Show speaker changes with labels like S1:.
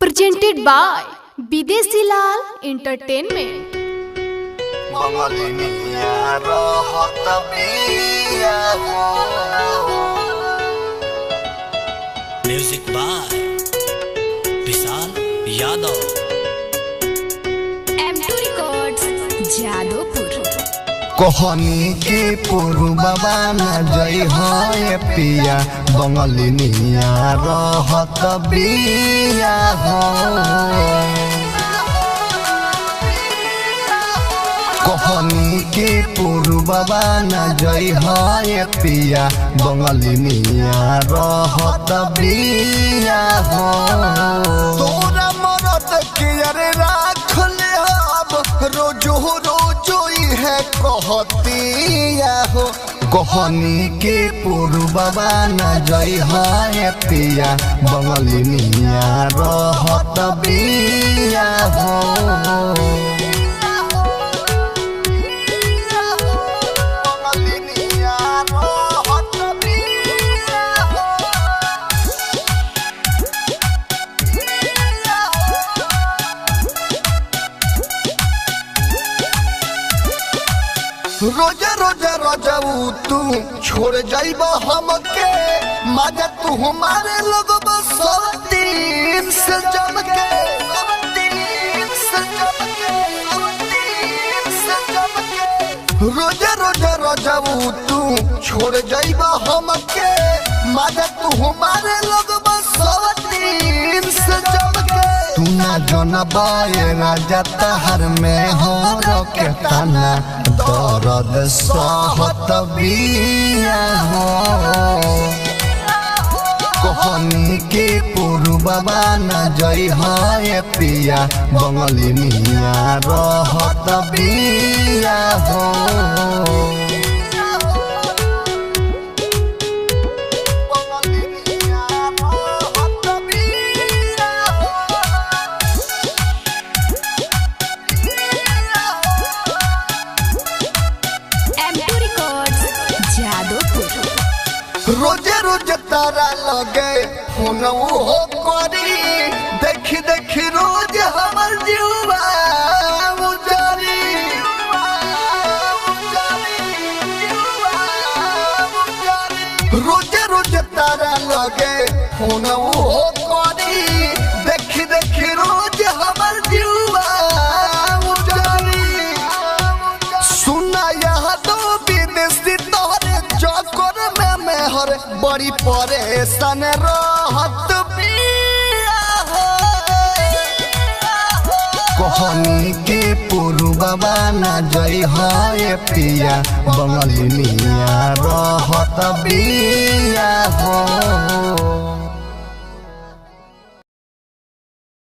S1: presented by Bidesi Lal Entertainment.
S2: Music by Vishal Yadav.
S1: M2 Records, Jadavpur.
S3: कहनी के पूर्ववा न जई है पिया बंगलिनिया रहत बिया हो। कहनी के पूर्ववा न जई है पिया बंगलिनिया रहत बिया हो। तोरा मरद के अरे राख ले अब रोजो रोजो है कहतिया हो। कहनी के पूर्ववा न जई है पिया बंगलिनिया रहत बिया हो। रोजा रोजा रोजा तू छोड़ जाइब हमके मजा तू हमारे लोग बस तीन से जम के रोजा रोजा रोजा तू छोड़ जाइब हमके मजा तू हमारे लोग बस तीन से जम के। तू ना जनबाए राजा तहर में हो रोके तना दर्द सहत बिया हो। कहनी के पूर्ववा न जई है पिया बंगलिनिया रहत बिया हो। रोजे रोजे तारा लगे फोन हो करी देखी देखी रोज हमर जीवा उजारी। रोजे रोजे तारा लगे फोन हो करी देखी देखी रोज हमर जीवा उजारी। सुना यहाँ तो विदेशी तोहरे चक्कर में हर बड़ी परेशान रहत बिया हो। कहनी के पूर्ववा न जई है पिया बंगलिनिया रहत बिया हो।